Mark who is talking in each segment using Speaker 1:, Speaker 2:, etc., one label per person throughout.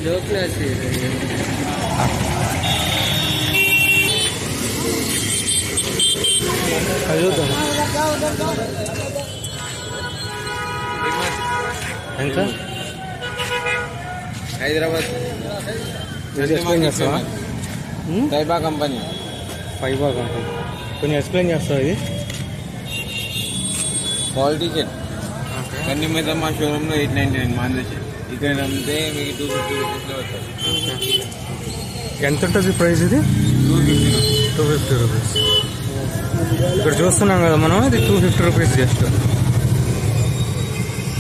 Speaker 1: लो class
Speaker 2: ఎంత
Speaker 1: Hyderabad
Speaker 2: explain చేస్తావా?
Speaker 1: Taiba company
Speaker 2: కొంచెం ఎక్స్ప్లెయిన్ చేస్తావా? ఇది
Speaker 1: క్వాలిటీ సెట్ అన్ని మీద మా షోరూంలో 899 మాంది ఇక్కడ అమ్మితే మీకు 250 రూపీస్లో వస్తుంది.
Speaker 2: ఎంత ఉంటుంది ప్రైస్? ఇది 250 రూపీస్. ఇక్కడ చూస్తున్నాం కదా మనం, ఇది 250 రూపీస్ జస్ట్.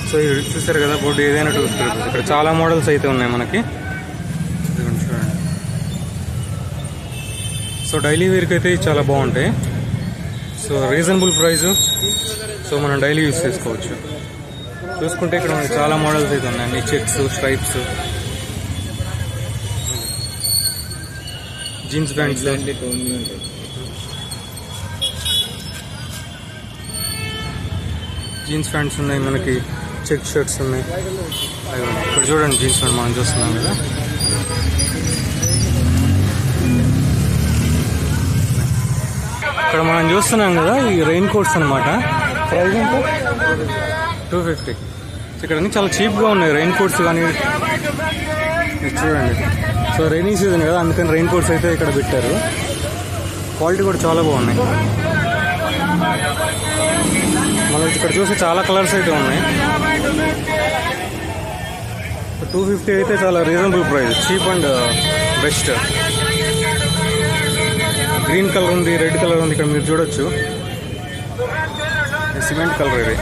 Speaker 2: సో ఇది చూసారు కదా బోర్డు, ఏదైనా 250 రూపీస్. ఇక్కడ చాలా మోడల్స్ అయితే ఉన్నాయి మనకి, చూడండి. సో డైలీ వేర్కి అయితే చాలా బాగుంటాయి. సో రీజనబుల్ ప్రైస్, సో మనం డైలీ యూస్ చేసుకోవచ్చు. చూసుకుంటే ఇక్కడ మనకి చాలా మోడల్స్ అయితే ఉన్నాయి, అన్ని checks, stripes, jeans pants, jeans pants ఉన్నాయి, మనకి చెక్ షర్ట్స్ ఉన్నాయి. ఇక్కడ చూడండి జీన్స్ ప్యాంట్ మనం చూస్తున్నాం కదా. ఇక్కడ మనం చూస్తున్నాం కదా, ఈ రెయిన్ కోట్స్ అనమాట. ప్రైస్ ఎంత? 250. ఇక్కడ అన్ని చాలా చీప్గా ఉన్నాయి రెయిన్ కోట్స్ కానీ. చూడండి, సో రైనీ సీజన్ కదా, అందుకని రెయిన్ కోట్స్ అయితే ఇక్కడ పెట్టారు. క్వాలిటీ కూడా చాలా బాగున్నాయి. మనం ఇక్కడ చూస్తే చాలా కలర్స్ అయితే ఉన్నాయి. 250 అయితే చాలా reasonable price, cheap and best. Green colour ఉంది, రెడ్ కలర్ ఉంది, ఇక్కడ మీరు చూడొచ్చు. సిమెంట్ కలర్ ఇది.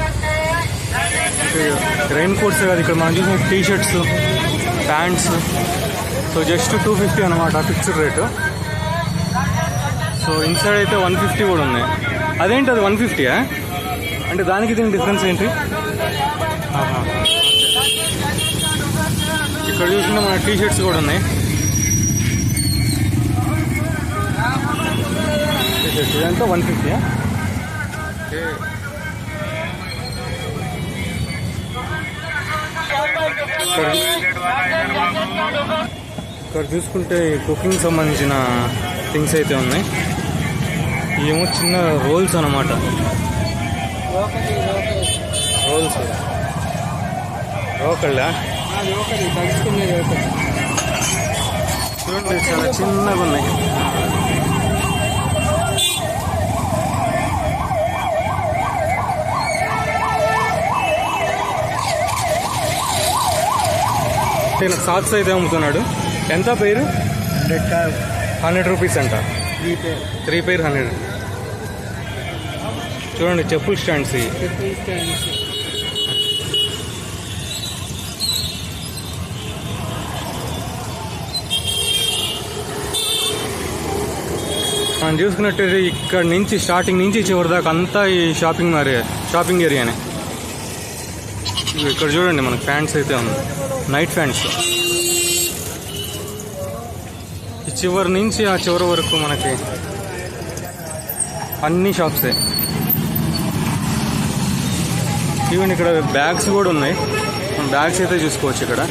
Speaker 2: రెయిన్ కోట్స్ కాదు, ఇక్కడ మనం చూసిన T shirts, pants. So just 250 అనమాట ఫిక్స్డ్ రేటు. సో ఇన్సైడ్ అయితే 150 కూడా ఉన్నాయి. అదేంటి అది 150? అంటే దానికి దీని డిఫరెన్స్ ఏంటి? ఇక్కడ చూసిన మన టీ షర్ట్స్ కూడా ఉన్నాయి. టీ షర్ట్స్ ఇదంతా 150. ఇక్కడ చూసుకుంటే కుకింగ్ సంబంధించిన థింగ్స్ అయితే ఉన్నాయి. ఏమో చిన్న రోల్స్ అన్నమాట, రోల్స్. రోకళ్ళా? చూడండి చాలా చిన్నగా ఉన్నాయి. సాక్స్ అయితే అమ్ముతున్నాడు. ఎంత పేరు? 100 రూపీస్ అంట. 3 పేర్ 100. చూడండి చెప్పుల స్టాండ్స్. మనం చూసుకున్నట్టయితే ఇక్కడ నుంచి స్టార్టింగ్ నుంచి చివరి దాకా అంతా ఈ షాపింగ్ ఏరియానే. ఇక్కడ చూడండి మనకు ప్యాంట్స్ అయితే ఉంది, నైట్ ప్యాంట్స్. ఈ చివరి నుంచి ఆ చివరి వరకు మనకి అన్ని షాప్సే. ఈవెన్ ఇక్కడ బ్యాగ్స్ కూడా ఉన్నాయి, బ్యాగ్స్ అయితే చూసుకోవచ్చు. ఇక్కడ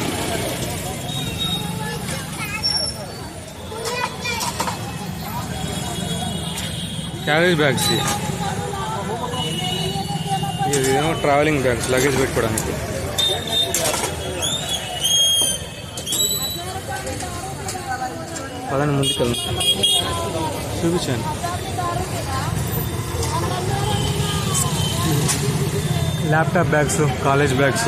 Speaker 2: క్యారేజ్ బ్యాగ్స్, ఇదేమో ట్రావెలింగ్ బ్యాగ్స్, లగేజ్ పెట్టుకోవడానికి. పదండి ముందుకెళ్ళి చూపించాను. Laptop bags, college bags.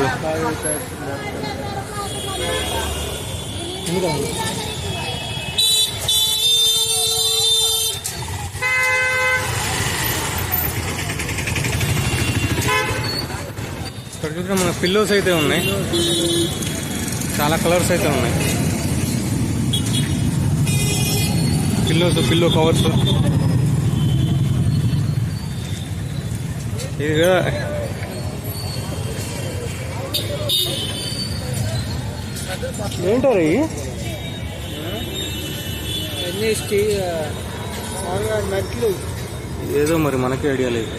Speaker 2: ఇక్కడ చూసిన మన పిల్లోస్ అయితే ఉన్నాయి, చాలా కలర్స్ అయితే ఉన్నాయి. Pillow covers. ఇది ఏంటారు ఇవి? ఏదో మరి మనకి ఐడియా లేదు.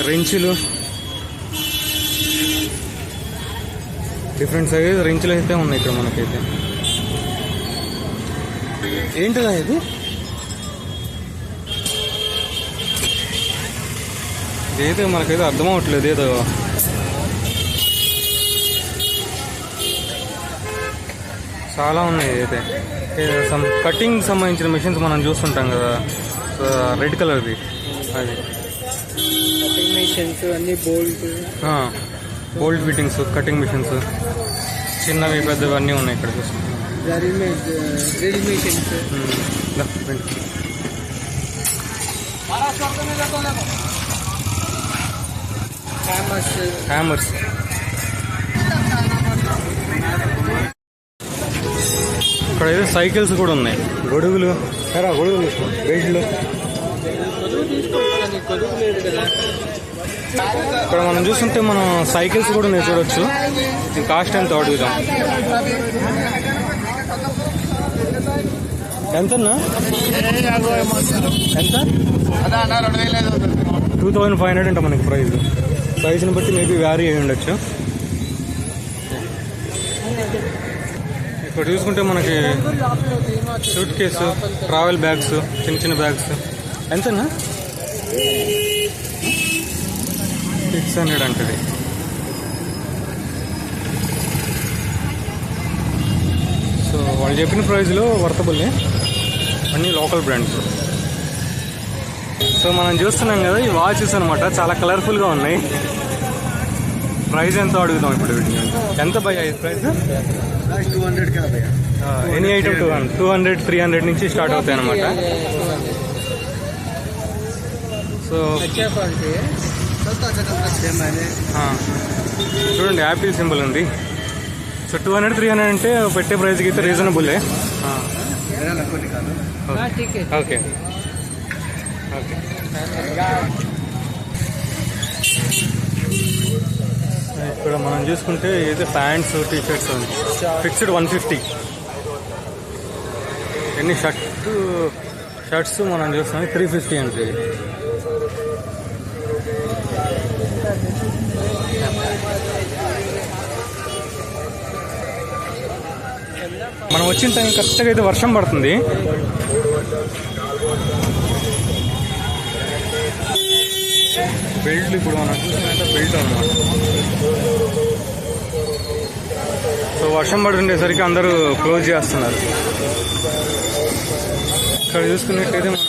Speaker 2: రెంచులు, డిఫరెంట్ సైజ్ రించులు అయితే ఉన్నాయి ఇక్కడ మనకైతే. ఏంటిదా ఇది? ఇదైతే మనకైతే అర్థం అవ్వట్లేదు. ఏదో చాలా ఉన్నాయి. అయితే సమ్ కటింగ్ సంబంధించిన మిషన్స్ మనం చూస్తుంటాం కదా, రెడ్ కలర్ది అది.
Speaker 3: కటింగ్ మిషన్స్ అన్ని
Speaker 2: బోల్ట్ ఫిట్టింగ్స్, కటింగ్ మిషన్స్, చిన్నవి పెద్దవి అన్నీ ఉన్నాయి ఇక్కడ చూస్తుంటాం.
Speaker 3: Drill machines,
Speaker 2: hammers. ఇక్కడ అయితే సైకిల్స్ కూడా ఉన్నాయి. గొడుగులు, గొడుగులు వెయిట్లు. ఇక్కడ మనం చూస్తుంటే మనం సైకిల్స్ కూడా ఉన్నాయి చూడొచ్చు. దీని కాస్ట్ ఎంత అడుగుదాం. ఎంతన్నా? ఎంత? 2500 అంట మనకి ప్రైస్. ప్రైస్ని బట్టి మేబీ వ్యారీ అయి ఉండొచ్చు. ఇక్కడ చూసుకుంటే మనకి సూట్ కేసు, ట్రావెల్ బ్యాగ్స్, చిన్న చిన్న బ్యాగ్స్ ఎంతన్నా? 600 అంటది. సో వాళ్ళు చెప్పిన ప్రైస్లో వర్తబుల్లే, అన్నీ లోకల్ బ్రాండ్స్. సో మనం చూస్తున్నాం కదా ఈ వాచెస్ అనమాట, చాలా కలర్ఫుల్గా ఉన్నాయి. ప్రైస్ ఎంతో అడుగుతాం ఇప్పుడు వీటిని. ఎంత భయ ప్రైస్?
Speaker 3: 200
Speaker 2: ఎనీ ఐటమ్ 200, 300 నుంచి స్టార్ట్ అవుతాయి అనమాట. సో చూడండి యాపిల్ సింబల్ ఉంది. సో 200, 300 అంటే పెట్టే ప్రైస్కి అయితే రీజనబుల్లే. Okay okay. ఇక్కడ మనం చూసుకుంటే అయితే ప్యాంట్స్, టీషర్ట్స్ ఫిక్స్డ్ 150. ఎన్ని షర్ట్స్ మనం చూస్తున్నాం 350 అంటే. మనం వచ్చిన టైం కరెక్ట్గా అయితే వర్షం పడుతుంది. బెల్ట్లు ఇప్పుడు మనం చూసినట్టే బెల్ట్ అన్నమాట. సో వర్షం పడుతుండేసరికి అందరూ క్లోజ్ చేస్తున్నారు. ఇక్కడ చూసుకున్నట్టయితే మనం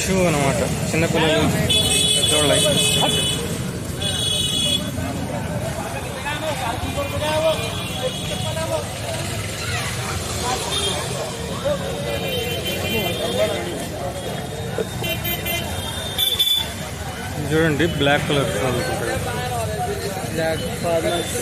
Speaker 2: షూ అనమాట, చిన్నపిల్లలు, పెద్దవాళ్ళ. చూడండి black colour
Speaker 3: black farmers.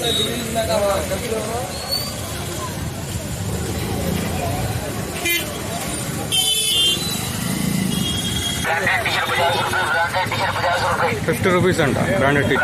Speaker 2: 50 rupees అంట బ్రాండెడ్ టీ.